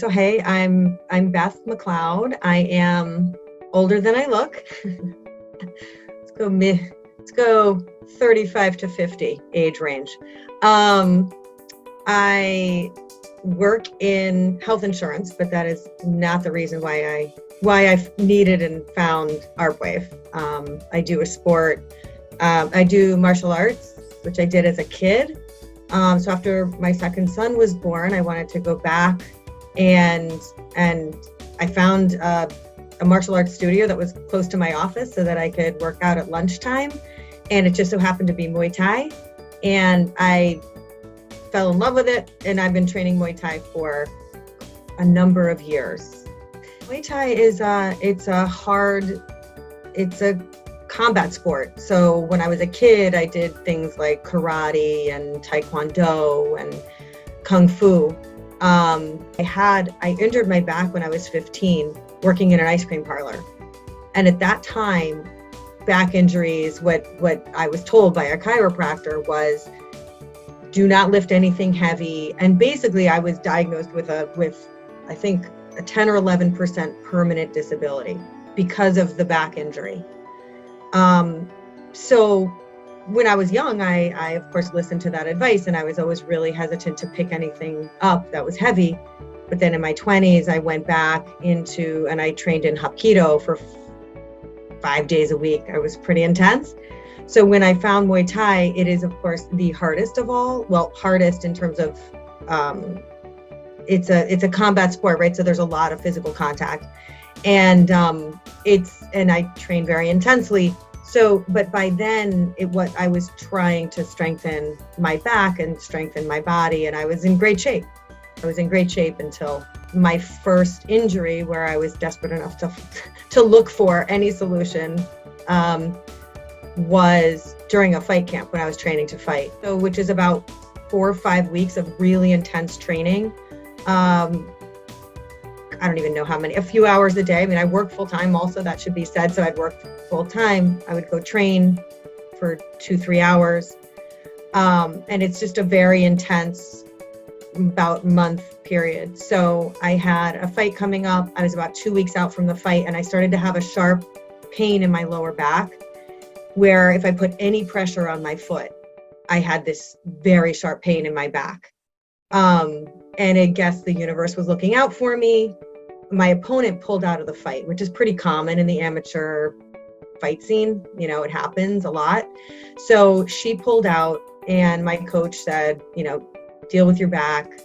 So hey, I'm Beth Mcleod. I am older than I look. Let's go 35 to 50 age range. I work in health insurance, but that is not the reason why I needed and found ARPWave. I do a sport. I do martial arts, which I did as a kid. So after my second son was born, I wanted to go back and I found a martial arts studio that was close to my office so that I could work out at lunchtime. And it just so happened to be Muay Thai. And I fell in love with it. And I've been training Muay Thai for a number of years. Muay Thai is it's a combat sport. So when I was a kid, I did things like karate and taekwondo and kung fu. I injured my back when I was 15 working in an ice cream parlor. And at that time, back injuries, what I was told by a chiropractor was, do not lift anything heavy. And basically I was diagnosed with I think a 10 or 11% permanent disability because of the back injury. So when I was young, I of course listened to that advice, and I was always really hesitant to pick anything up that was heavy. But then in my 20s, I went back and I trained in Hapkido for 5 days a week. It was pretty intense. So when I found Muay Thai, it is of course the hardest of all. Well, hardest in terms of, it's a combat sport, right? So there's a lot of physical contact, and I train very intensely. So, but by then I was trying to strengthen my back and strengthen my body, and I was in great shape. I was in great shape until my first injury, where I was desperate enough to look for any solution, was during a fight camp when I was training to fight. So, which is about 4 or 5 weeks of really intense training. I don't even know how many, a few hours a day. I mean, I work full time also, that should be said. So I'd work full time. I would go train for 2-3 hours. And it's just a very intense, about month period. So I had a fight coming up. I was about 2 weeks out from the fight, and I started to have a sharp pain in my lower back, where if I put any pressure on my foot, I had this very sharp pain in my back. And I guess the universe was looking out for me. My opponent pulled out of the fight, which is pretty common in the amateur fight scene. You know, it happens a lot. So she pulled out, and my coach said, deal with your back,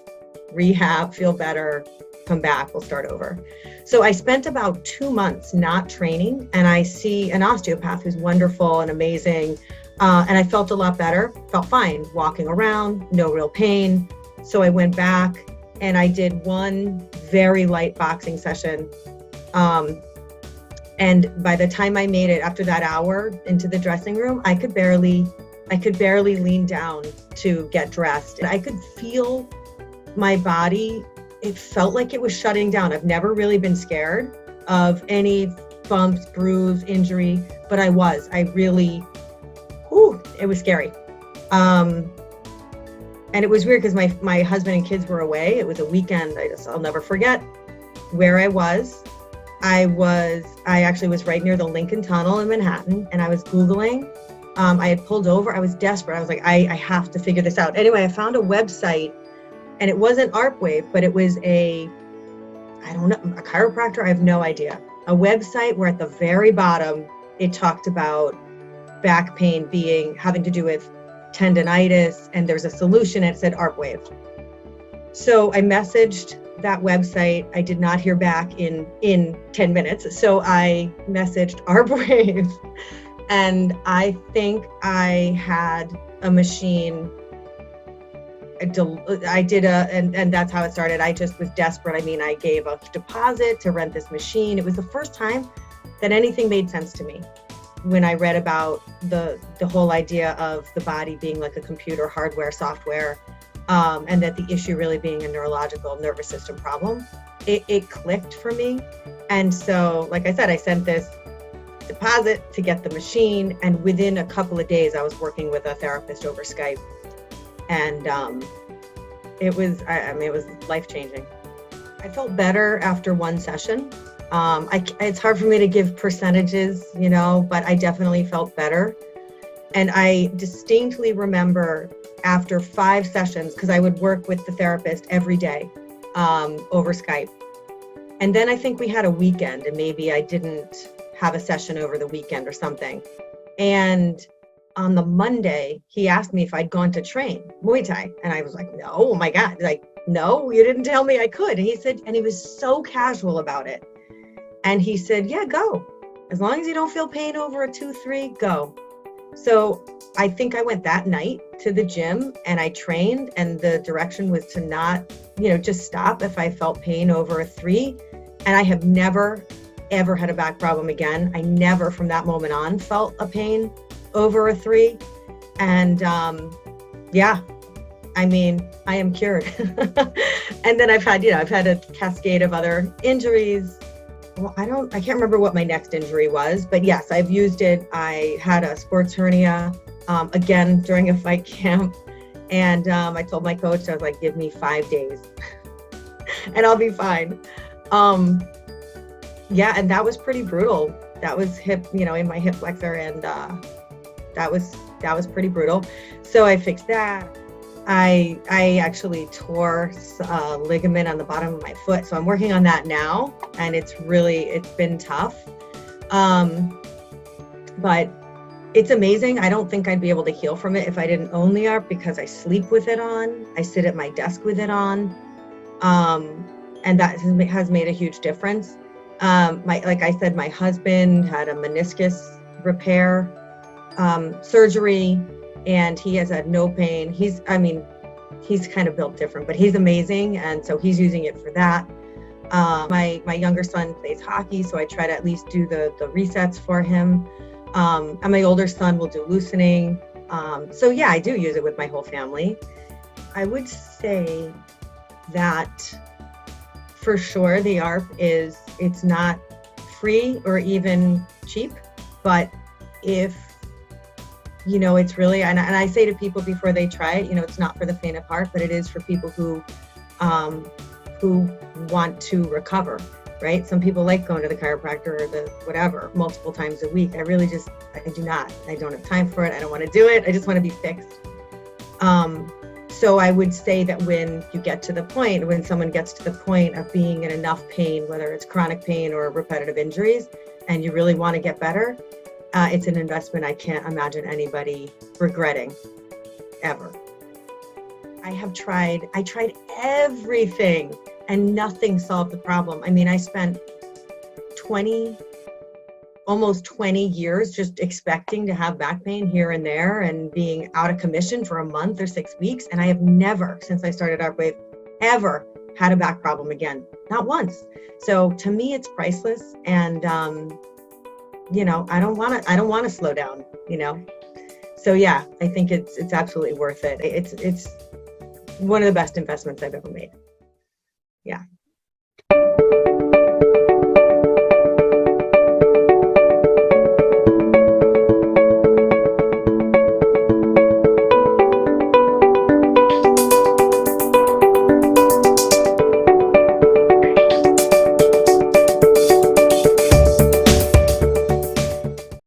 rehab, feel better, come back, we'll start over. So I spent about 2 months not training, and I see an osteopath who's wonderful and amazing. And I felt a lot better, felt fine, walking around, no real pain. So I went back and I did one very light boxing session. And by the time I made it, after that hour into the dressing room, I could barely lean down to get dressed. And I could feel my body. It felt like it was shutting down. I've never really been scared of any bumps, bruise, injury, but it was scary. And it was weird because my husband and kids were away. It was a weekend. I'll never forget where I was. I actually was right near the Lincoln Tunnel in Manhattan, and I was Googling. I had pulled over. I was desperate. I was like, I have to figure this out. Anyway, I found a website, and it wasn't ARPWave, but it was a chiropractor. I have no idea. A website where at the very bottom, it talked about back pain having to do with tendonitis, and there's a solution, and it said ARPWave. So I messaged that website. I did not hear back in 10 minutes. So I messaged ARPWave, and I think I had a machine. I did and that's how it started. I just was desperate. I mean, I gave a deposit to rent this machine. It was the first time that anything made sense to me. When I read about the whole idea of the body being like a computer, hardware, software, and that the issue really being a neurological nervous system problem, it clicked for me. And so, like I said, I sent this deposit to get the machine, and within a couple of days, I was working with a therapist over Skype, and it was life-changing. I felt better after one session. It's hard for me to give percentages, but I definitely felt better. And I distinctly remember after 5 sessions, because I would work with the therapist every day over Skype. And then I think we had a weekend, and maybe I didn't have a session over the weekend or something. And on the Monday, he asked me if I'd gone to train Muay Thai. And I was like, no, oh my God. Like, no, you didn't tell me I could. And he said, and he was so casual about it. And he said, yeah, go. As long as you don't feel pain over a 2-3, go. So I think I went that night to the gym and I trained, and the direction was to not, just stop if I felt pain over a 3. And I have never, ever had a back problem again. I never from that moment on felt a pain over a 3. And I am cured. And then I've had a cascade of other injuries. Well, I can't remember what my next injury was, but yes, I've used it. I had a sports hernia, again, during a fight camp. And I told my coach, I was like, give me 5 days and I'll be fine. And that was pretty brutal. That was hip, in my hip flexor, and that was pretty brutal. So I fixed that. I actually tore a ligament on the bottom of my foot. So I'm working on that now, and it's been tough. But it's amazing. I don't think I'd be able to heal from it if I didn't own the ARP, because I sleep with it on. I sit at my desk with it on. And that has made a huge difference. Like I said, my husband had a meniscus repair surgery, and he has had no pain. He's kind of built different, but he's amazing. And so he's using it for that. My younger son plays hockey, so I try to at least do the resets for him. And my older son will do loosening. So yeah, I do use it with my whole family. I would say that for sure the ARP it's not free or even cheap, but if it's really, and I say to people before they try it, it's not for the faint of heart, but it is for people who want to recover, right? Some people like going to the chiropractor or the whatever multiple times a week. I do not. I don't have time for it. I don't want to do it. I just want to be fixed. So I would say that when someone gets to the point of being in enough pain, whether it's chronic pain or repetitive injuries, and you really want to get better, it's an investment I can't imagine anybody regretting, ever. I tried everything and nothing solved the problem. I spent almost 20 years just expecting to have back pain here and there and being out of commission for a month or 6 weeks. And I have never, since I started ARPWave, ever had a back problem again, not once. So to me, it's priceless. And, I don't want to slow down, So yeah, I think it's absolutely worth it. It's one of the best investments I've ever made. Yeah.